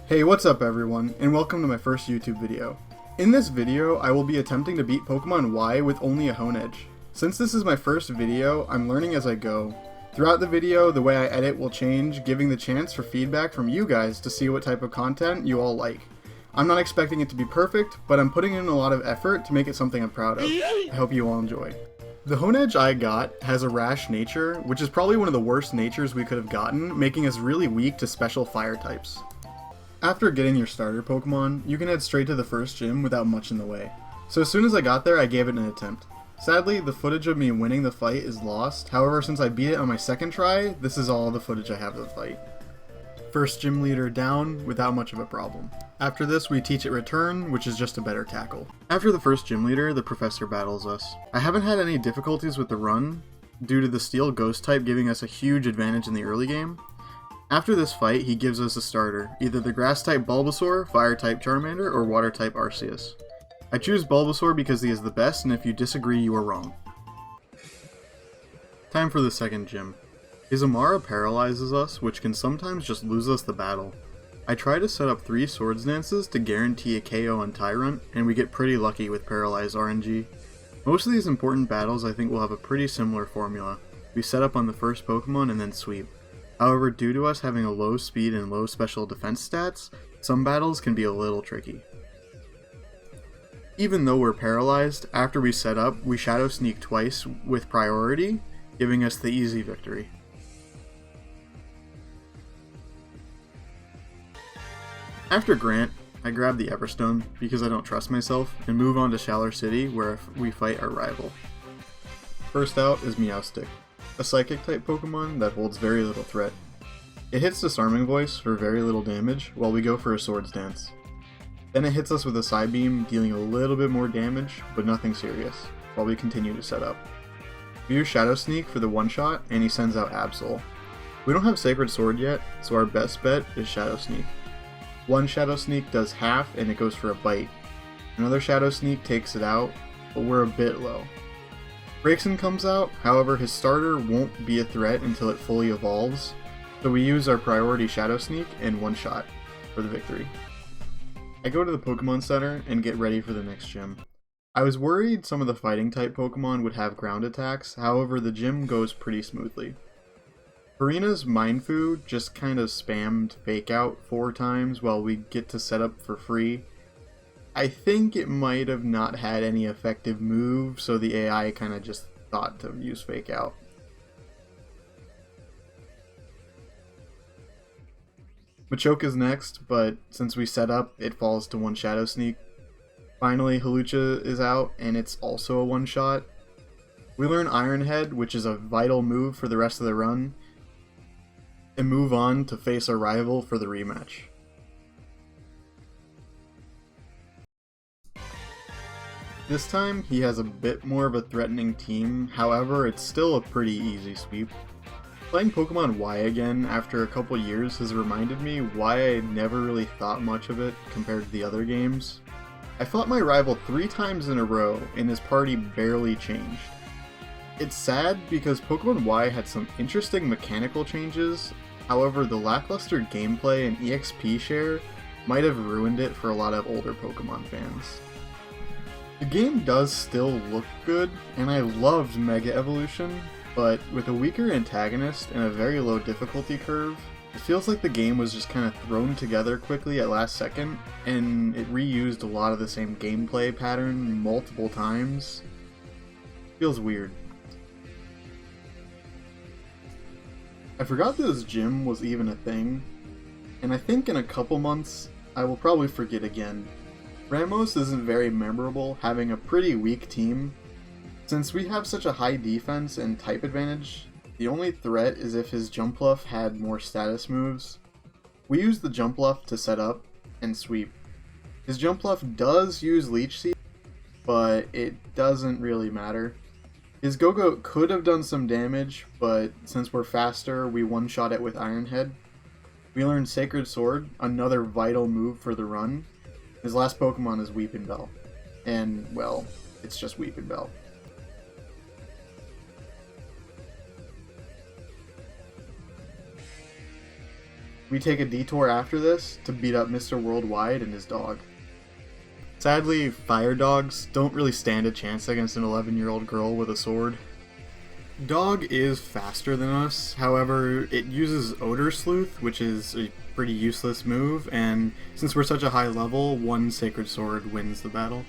Hey, what's up everyone, and welcome to my first YouTube video. In this video, I will be attempting to beat Pokemon Y with only a Honedge. Since this is my first video, I'm learning as I go. Throughout the video, the way I edit will change, giving the chance for feedback from you guys to see what type of content you all like. I'm not expecting it to be perfect, but I'm putting in a lot of effort to make it something I'm proud of. I hope you all enjoy. The Honedge I got has a rash nature, which is probably one of the worst natures we could have gotten, making us really weak to special fire types. After getting your starter Pokemon, you can head straight to the first gym without much in the way. So as soon as I got there, I gave it an attempt. Sadly, the footage of me winning the fight is lost, however since I beat it on my second try, this is all the footage I have of the fight. First gym leader down, without much of a problem. After this, we teach it Return, which is just a better tackle. After the first gym leader, the professor battles us. I haven't had any difficulties with the run, due to the Steel Ghost type giving us a huge advantage in the early game. After this fight, he gives us a starter, either the Grass-type Bulbasaur, Fire-type Charmander, or Water-type Arceus. I choose Bulbasaur because he is the best, and if you disagree, you are wrong. Time for the second gym. His Amara paralyzes us, which can sometimes just lose us the battle. I try to set up 3 Swords Dances to guarantee a KO on Tyrant, and we get pretty lucky with Paralyzed RNG. Most of these important battles I think will have a pretty similar formula. We set up on the first Pokemon and then sweep. However, due to us having a low speed and low special defense stats, some battles can be a little tricky. Even though we're paralyzed, after we set up, we Shadow Sneak twice with priority, giving us the easy victory. After Grant, I grab the Everstone because I don't trust myself, and move on to Shalar City where we fight our rival. First out is Meowstic, a Psychic-type Pokemon that holds very little threat. It hits Disarming Voice for very little damage while we go for a Swords Dance. Then it hits us with a Psybeam, dealing a little bit more damage, but nothing serious, while we continue to set up. We use Shadow Sneak for the one-shot, and he sends out Absol. We don't have Sacred Sword yet, so our best bet is Shadow Sneak. One Shadow Sneak does half and it goes for a bite. Another Shadow Sneak takes it out, but we're a bit low. Braixen comes out, however his starter won't be a threat until it fully evolves, so we use our priority Shadow Sneak and one shot for the victory. I go to the Pokemon Center and get ready for the next gym. I was worried some of the fighting type Pokemon would have ground attacks, however the gym goes pretty smoothly. Farina's Mindfu just kind of spammed Fake Out 4 times while we get to set up for free. I think it might have not had any effective move, so the AI kind of just thought to use Fake Out. Machoke is next, but since we set up, it falls to one Shadow Sneak. Finally, Hawlucha is out, and it's also a one-shot. We learn Iron Head, which is a vital move for the rest of the run, and move on to face our rival for the rematch. This time, he has a bit more of a threatening team, however it's still a pretty easy sweep. Playing Pokemon Y again after a couple years has reminded me why I never really thought much of it compared to the other games. I fought my rival 3 times in a row and his party barely changed. It's sad because Pokemon Y had some interesting mechanical changes, however the lackluster gameplay and EXP share might have ruined it for a lot of older Pokemon fans. The game does still look good, and I loved Mega Evolution, but with a weaker antagonist and a very low difficulty curve, it feels like the game was just kind of thrown together quickly at last second, and it reused a lot of the same gameplay pattern multiple times. Feels weird. I forgot this gym was even a thing, and I think in a couple months, I will probably forget again. Ramos isn't very memorable, having a pretty weak team. Since we have such a high defense and type advantage, the only threat is if his Jumpluff had more status moves. We use the Jumpluff to set up and sweep. His Jumpluff does use Leech Seed, but it doesn't really matter. His Go-Go could have done some damage, but since we're faster, we one-shot it with Iron Head. We learn Sacred Sword, another vital move for the run. His last Pokemon is Weepinbell, and, well, it's just Weepinbell. We take a detour after this to beat up Mr. Worldwide and his dog. Sadly, fire dogs don't really stand a chance against an 11-year-old girl with a sword. Dog is faster than us, however, it uses Odor Sleuth, which is a pretty useless move, and since we're such a high level, one Sacred Sword wins the battle.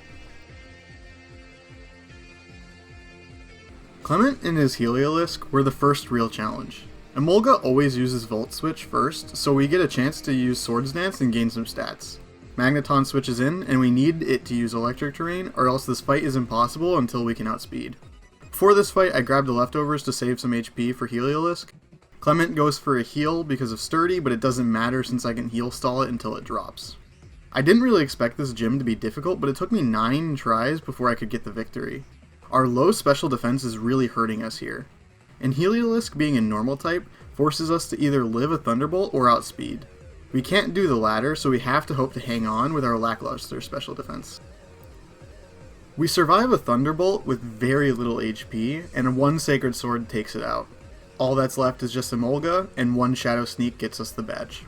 Clement and his Heliolisk were the first real challenge. Emolga always uses Volt Switch first, so we get a chance to use Swords Dance and gain some stats. Magneton switches in, and we need it to use Electric Terrain, or else this fight is impossible until we can outspeed. Before this fight, I grabbed the leftovers to save some HP for Heliolisk. Clement goes for a heal because of Sturdy, but it doesn't matter since I can heal stall it until it drops. I didn't really expect this gym to be difficult, but it took me 9 tries before I could get the victory. Our low special defense is really hurting us here. And Heliolisk being a normal type forces us to either live a Thunderbolt or outspeed. We can't do the latter, so we have to hope to hang on with our lackluster special defense. We survive a Thunderbolt with very little HP, and one Sacred Sword takes it out. All that's left is just Emolga, and one Shadow Sneak gets us the badge.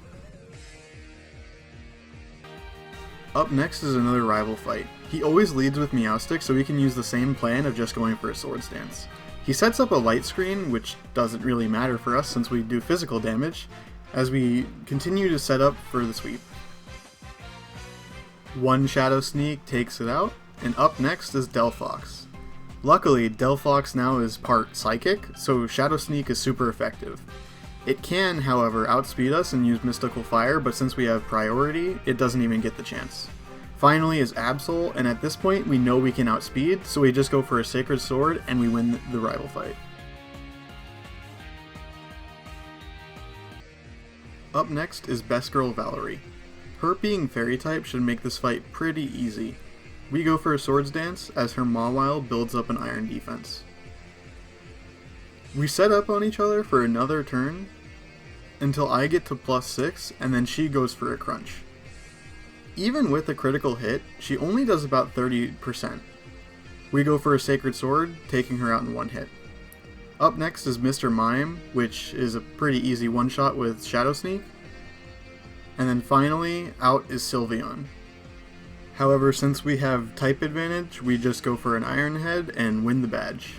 Up next is another rival fight. He always leads with Meowstic, so we can use the same plan of just going for a Swords Dance. He sets up a light screen, which doesn't really matter for us since we do physical damage, as we continue to set up for the sweep. One Shadow Sneak takes it out, and up next is Delphox. Luckily, Delphox now is part Psychic, so Shadow Sneak is super effective. It can, however, outspeed us and use Mystical Fire, but since we have priority, it doesn't even get the chance. Finally is Absol, and at this point we know we can outspeed, so we just go for a Sacred Sword and we win the rival fight. Up next is Best Girl Valerie. Her being Fairy type should make this fight pretty easy. We go for a Swords Dance as her Mawile builds up an Iron defense. We set up on each other for another turn until I get to +6 and then she goes for a Crunch. Even with a critical hit, she only does about 30%. We go for a Sacred Sword, taking her out in one hit. Up next is Mr. Mime, which is a pretty easy one-shot with Shadow Sneak. And then finally, out is Sylveon. However, since we have type advantage, we just go for an Iron Head and win the badge.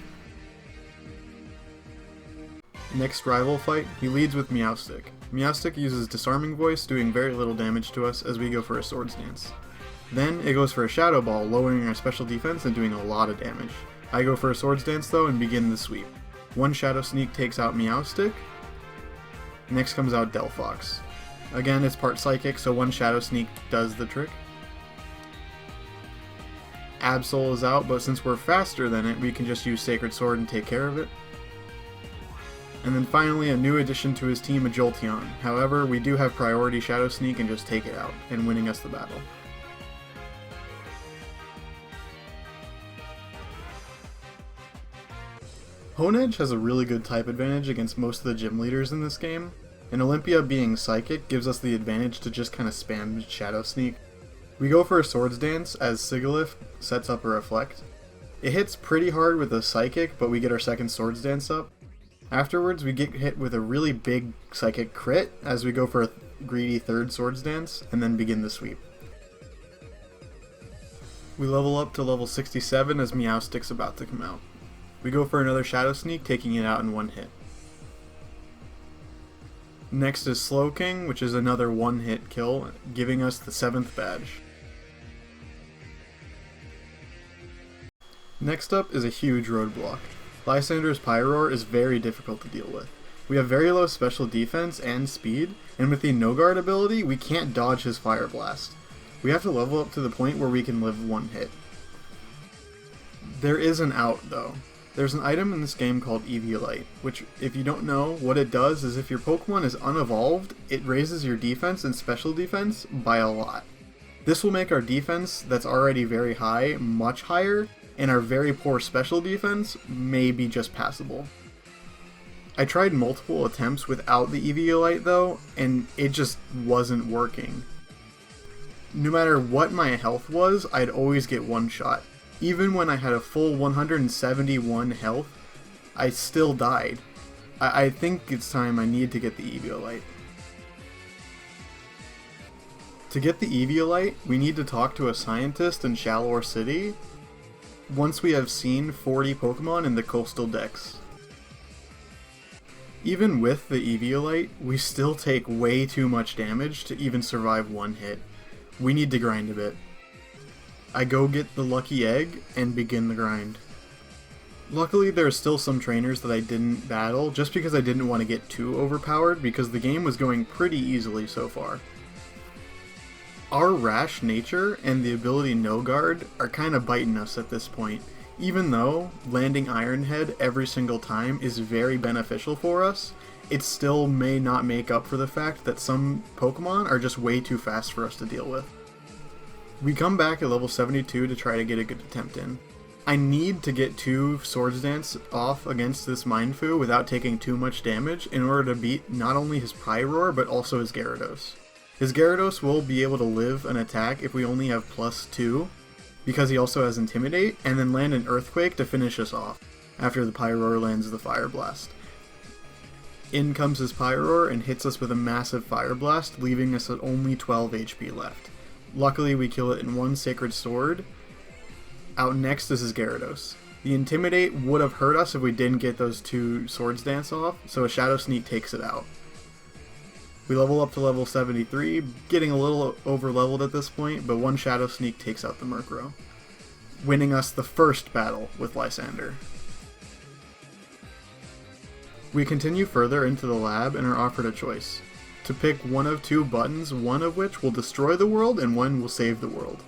Next rival fight, he leads with Meowstic. Meowstic uses Disarming Voice, doing very little damage to us as we go for a Swords Dance. Then it goes for a Shadow Ball, lowering our special defense and doing a lot of damage. I go for a Swords Dance though and begin the sweep. One Shadow Sneak takes out Meowstic. Next comes out Delphox. Again, it's part Psychic, so one Shadow Sneak does the trick. Absol is out, but since we're faster than it, we can just use Sacred Sword and take care of it. And then finally, a new addition to his team, a Jolteon. However, we do have priority Shadow Sneak and just take it out, and winning us the battle. Honedge has a really good type advantage against most of the gym leaders in this game, and Olympia being Psychic gives us the advantage to just kind of spam Shadow Sneak. We go for a Swords Dance as Sigilyph sets up a Reflect. It hits pretty hard with a Psychic, but we get our second Swords Dance up. Afterwards, we get hit with a really big Psychic crit as we go for a greedy third Swords Dance, and then begin the sweep. We level up to level 67 as Meowstic's about to come out. We go for another Shadow Sneak, taking it out in one hit. Next is Slowking, which is another one-hit kill, giving us the 7th badge. Next up is a huge roadblock. Lysander's Pyroar is very difficult to deal with. We have very low special defense and speed, and with the No Guard ability, we can't dodge his Fire Blast. We have to level up to the point where we can live one hit. There is an out, though. There's an item in this game called Eviolite, which, if you don't know, what it does is if your Pokemon is unevolved, it raises your defense and special defense by a lot. This will make our defense, that's already very high, much higher, and our very poor special defense may be just passable. I tried multiple attempts without the Eviolite though, and it just wasn't working. No matter what my health was, I'd always get one shot. Even when I had a full 171 health, I still died. I think it's time I need to get the Eviolite. To get the Eviolite, we need to talk to a scientist in Shallower City once we have seen 40 Pokemon in the Coastal Dex. Even with the Eviolite, we still take way too much damage to even survive one hit. We need to grind a bit. I go get the lucky egg and begin the grind. Luckily, there are still some trainers that I didn't battle just because I didn't want to get too overpowered because the game was going pretty easily so far. Our rash nature and the ability No Guard are kind of biting us at this point, even though landing Iron Head every single time is very beneficial for us. It still may not make up for the fact that some Pokemon are just way too fast for us to deal with. We come back at level 72 to try to get a good attempt in. I need to get 2 Swords Dance off against this Mindfu without taking too much damage in order to beat not only his Pyroar but also his Gyarados. His Gyarados will be able to live an attack if we only have +2, because he also has Intimidate, and then land an Earthquake to finish us off after the Pyroar lands the Fire Blast. In comes his Pyroar and hits us with a massive Fire Blast, leaving us at only 12 HP left. Luckily we kill it in 1 Sacred Sword. Out next is his Gyarados. The Intimidate would have hurt us if we didn't get those 2 Swords Dance off, so a Shadow Sneak takes it out. We level up to level 73, getting a little over leveled at this point, but 1 Shadow Sneak takes out the Murkrow, winning us the first battle with Lysander. We continue further into the lab and are offered a choice, to pick one of 2 buttons, one of which will destroy the world and one will save the world.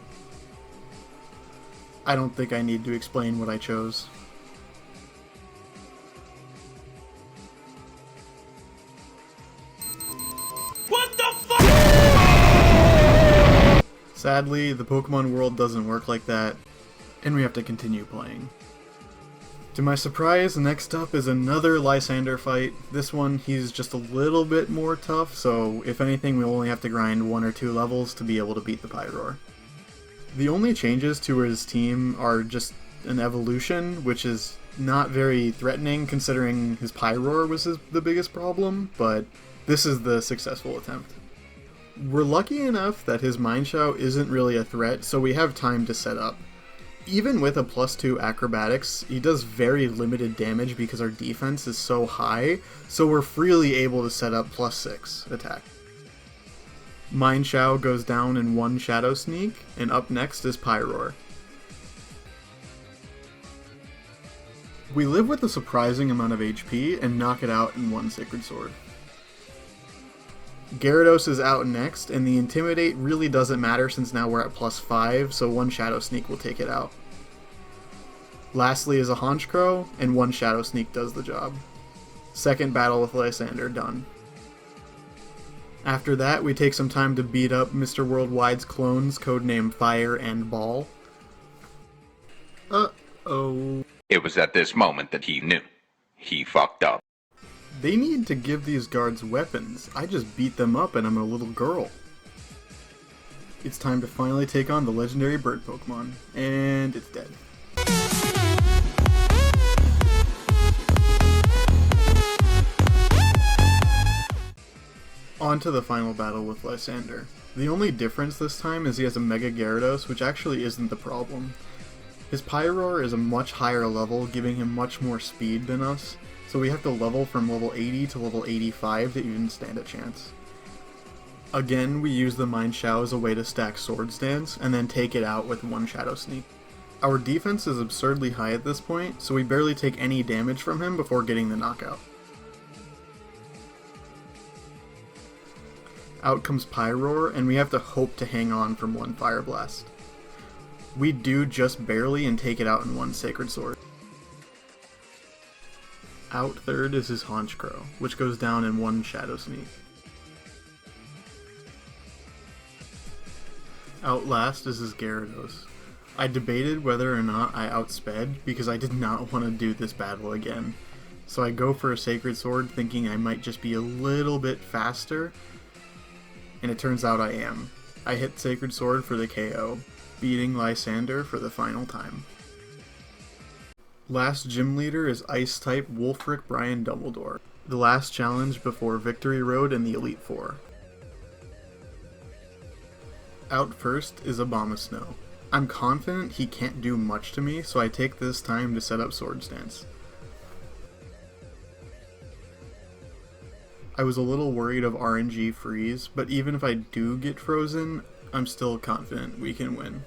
I don't think I need to explain what I chose. Sadly, the Pokemon world doesn't work like that, and we have to continue playing. To my surprise, next up is another Lysander fight. This one, he's just a little bit more tough, so if anything, we only have to grind 1 or 2 levels to be able to beat the Pyroar. The only changes to his team are just an evolution, which is not very threatening considering his Pyroar was the biggest problem, but this is the successful attempt. We're lucky enough that his Mineshout isn't really a threat, so we have time to set up. Even with a +2 acrobatics, he does very limited damage because our defense is so high, so we're freely able to set up +6 attack. Mineshout goes down in 1 Shadow Sneak, and up next is Pyroar. We live with a surprising amount of HP and knock it out in 1 Sacred Sword. Gyarados is out next, and the Intimidate really doesn't matter since now we're at +5, so 1 Shadow Sneak will take it out. Lastly is a Honedge, and 1 Shadow Sneak does the job. Second battle with Lysander done. After that, we take some time to beat up Mr. Worldwide's clones, codenamed Fire and Ball. Uh-oh. It was at this moment that he knew. He fucked up. They need to give these guards weapons. I just beat them up and I'm a little girl. It's time to finally take on the legendary bird Pokemon, and it's dead. On to the final battle with Lysander. The only difference this time is he has a Mega Gyarados, which actually isn't the problem. His Pyroar is a much higher level, giving him much more speed than us, so we have to level from level 80 to level 85 to even stand a chance. Again, we use the Mineshout as a way to stack Swords Dance, and then take it out with 1 Shadow Sneak. Our defense is absurdly high at this point, so we barely take any damage from him before getting the knockout. Out comes Pyroar, and we have to hope to hang on from 1 Fire Blast. We do just barely and take it out in 1 Sacred Sword. Out third is his Honedge, which goes down in 1 Shadow Sneak. Out last is his Gyarados. I debated whether or not I outsped because I did not want to do this battle again. So I go for a Sacred Sword thinking I might just be a little bit faster, and it turns out I am. I hit Sacred Sword for the KO, beating Lysander for the final time. Last gym leader is Ice-type Wulfric Brian Dumbledore, the last challenge before Victory Road and the Elite Four. Out first is Abomasnow. I'm confident he can't do much to me, so I take this time to set up Swords Dance. I was a little worried of RNG freeze, but even if I do get frozen, I'm still confident we can win.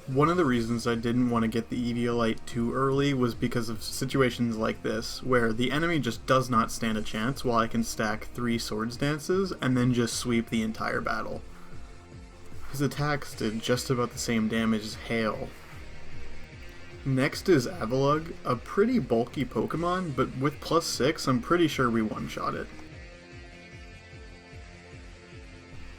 One of the reasons I didn't want to get the Eviolite too early was because of situations like this, where the enemy just does not stand a chance while I can stack 3 Swords Dances and then just sweep the entire battle. His attacks did just about the same damage as Hail. Next is Avalugg, a pretty bulky Pokemon, but with +6 I'm pretty sure we one-shot it.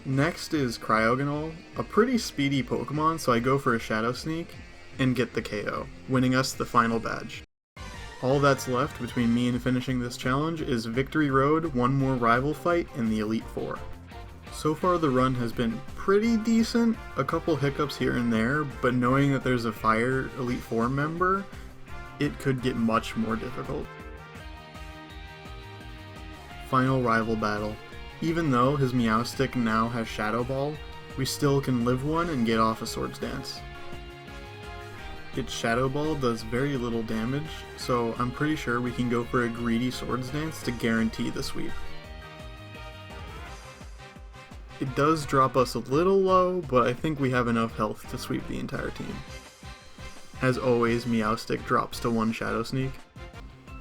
Next is Cryogonal, a pretty speedy Pokemon, so I go for a Shadow Sneak and get the KO, winning us the final badge. All that's left between me and finishing this challenge is Victory Road, one more rival fight in the Elite Four. So far the run has been pretty decent, a couple hiccups here and there, but knowing that there's a Fire Elite Four member, it could get much more difficult. Final rival battle. Even though his Meowstic now has Shadow Ball, we still can live one and get off a Swords Dance. Its Shadow Ball does very little damage, so I'm pretty sure we can go for a greedy Swords Dance to guarantee the sweep. It does drop us a little low, but I think we have enough health to sweep the entire team. As always, Meowstic drops to 1 Shadow Sneak.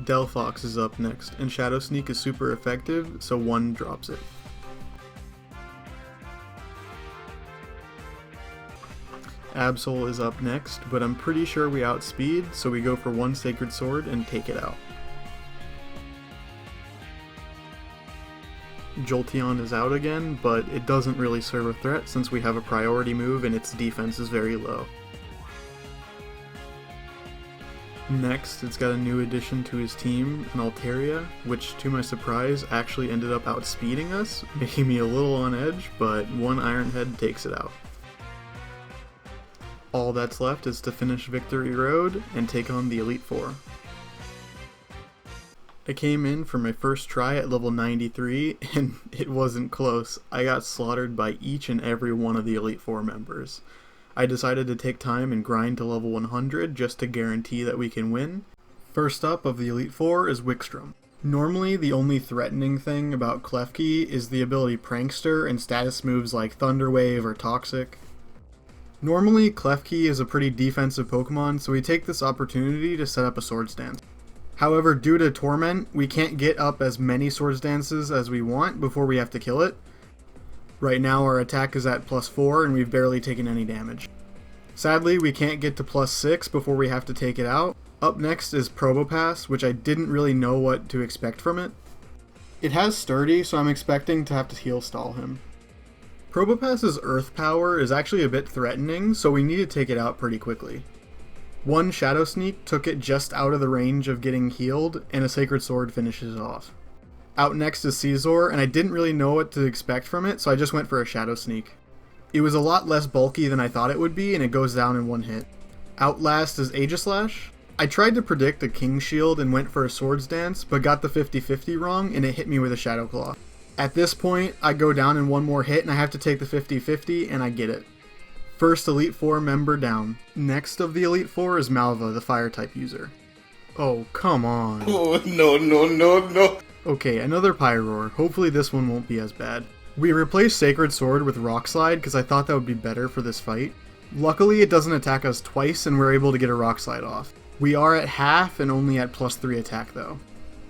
Delphox is up next, and Shadow Sneak is super effective, so 1 drops it. Absol is up next, but I'm pretty sure we outspeed, so we go for 1 Sacred Sword and take it out. Jolteon is out again, but it doesn't really serve a threat since we have a priority move and its defense is very low. Next, it's got a new addition to his team, an Altaria, which to my surprise actually ended up outspeeding us, making me a little on edge, but 1 Iron Head takes it out. All that's left is to finish Victory Road and take on the Elite Four. I came in for my first try at level 93, and it wasn't close. I got slaughtered by each and every one of the Elite Four members. I decided to take time and grind to level 100 just to guarantee that we can win. First up of the Elite Four is Wikstrom. Normally, the only threatening thing about Klefki is the ability Prankster and status moves like Thunder Wave or Toxic. Normally, Klefki is a pretty defensive Pokemon, so we take this opportunity to set up a Swords Dance. However, due to Torment, we can't get up as many Swords Dances as we want before we have to kill it. Right now our attack is at +4 and we've barely taken any damage. Sadly, we can't get to +6 before we have to take it out. Up next is Probopass, which I didn't really know what to expect from it. It has Sturdy, so I'm expecting to have to heal stall him. Probopass's Earth Power is actually a bit threatening, so we need to take it out pretty quickly. 1 Shadow Sneak took it just out of the range of getting healed, and a Sacred Sword finishes it off. Out next is Caesar, and I didn't really know what to expect from it, so I just went for a Shadow Sneak. It was a lot less bulky than I thought it would be, and it goes down in 1 hit. Out last is Aegislash. I tried to predict a King Shield and went for a Swords Dance, but got the 50-50 wrong, and it hit me with a Shadow Claw. At this point, I go down in 1 more hit, and I have to take the 50-50, and I get it. First Elite Four member down. Next of the Elite Four is Malva, the Fire-type user. Oh, come on. Oh, no. Okay, another Pyroar. Hopefully this one won't be as bad. We replaced Sacred Sword with Rock Slide because I thought that would be better for this fight. Luckily it doesn't attack us twice and we're able to get a Rock Slide off. We are at half and only at +3 attack though.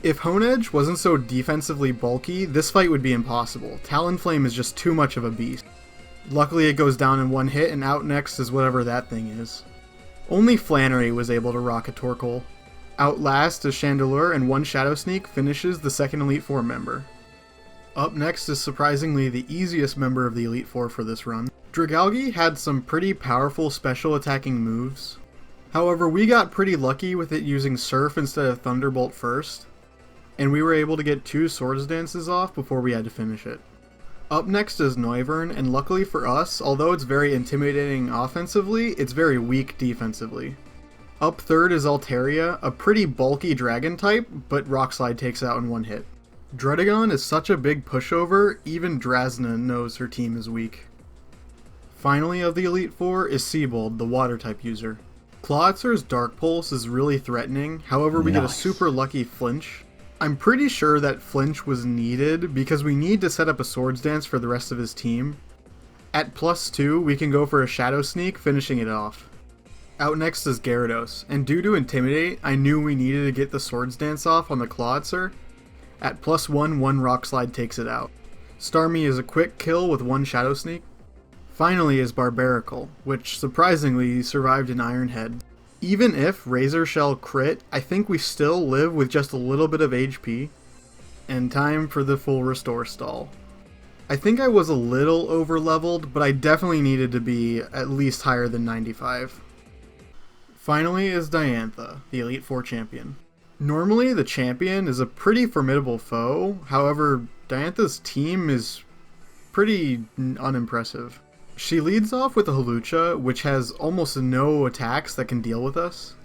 If Honedge wasn't so defensively bulky, this fight would be impossible. Talonflame is just too much of a beast. Luckily it goes down in 1 hit and out next is whatever that thing is. Only Flannery was able to rock a Torkoal. Out last is Chandelure, and 1 Shadow Sneak finishes the second Elite Four member. Up next is surprisingly the easiest member of the Elite Four for this run. Dragalge had some pretty powerful special attacking moves. However, we got pretty lucky with it using Surf instead of Thunderbolt first, and we were able to get 2 Swords Dances off before we had to finish it. Up next is Noivern, and luckily for us, although it's very intimidating offensively, it's very weak defensively. Up third is Altaria, a pretty bulky dragon type, but Rock Slide takes it out in 1 hit. Dredagon is such a big pushover, even Drasna knows her team is weak. Finally of the Elite Four is Seabold, the water type user. Clawitser's Dark Pulse is really threatening, however we get a super lucky flinch. I'm pretty sure that flinch was needed because we need to set up a Swords Dance for the rest of his team. At +2 we can go for a Shadow Sneak, finishing it off. Out next is Gyarados, and due to Intimidate, I knew we needed to get the Swords Dance off on the Clawitser. At +1, one Rock Slide takes it out. Starmie is a quick kill with one Shadow Sneak. Finally is Barbaracle, which surprisingly survived an Iron Head. Even if Razor Shell crit, I think we still live with just a little bit of HP. And time for the full restore stall. I think I was a little over leveled, but I definitely needed to be at least higher than 95. Finally is Diantha, the Elite Four champion. Normally the champion is a pretty formidable foe, however Diantha's team is pretty unimpressive. She leads off with a Hawlucha, which has almost no attacks that can deal with us.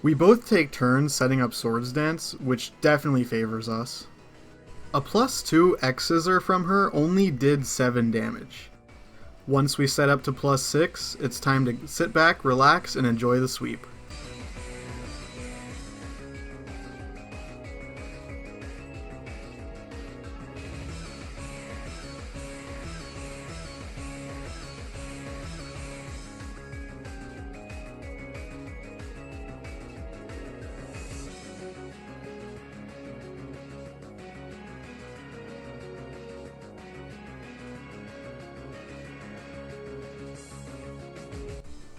We both take turns setting up Swords Dance, which definitely favors us. A +2 X-Scissor from her only did 7 damage. Once we set up to +6, it's time to sit back, relax, and enjoy the sweep.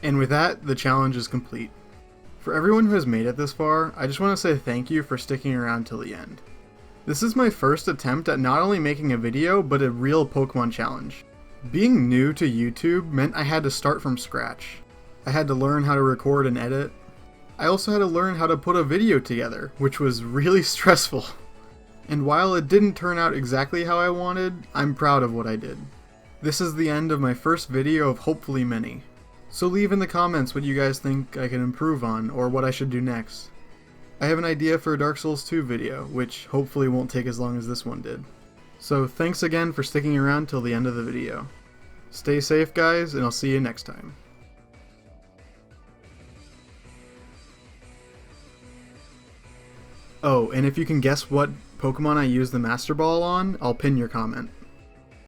And with that, the challenge is complete. For everyone who has made it this far, I just want to say thank you for sticking around till the end. This is my first attempt at not only making a video, but a real Pokemon challenge. Being new to YouTube meant I had to start from scratch. I had to learn how to record and edit. I also had to learn how to put a video together, which was really stressful. And while it didn't turn out exactly how I wanted, I'm proud of what I did. This is the end of my first video of hopefully many. So leave in the comments what you guys think I can improve on, or what I should do next. I have an idea for a Dark Souls 2 video, which hopefully won't take as long as this one did. So thanks again for sticking around till the end of the video. Stay safe guys, and I'll see you next time. Oh, and if you can guess what Pokemon I used the Master Ball on, I'll pin your comment.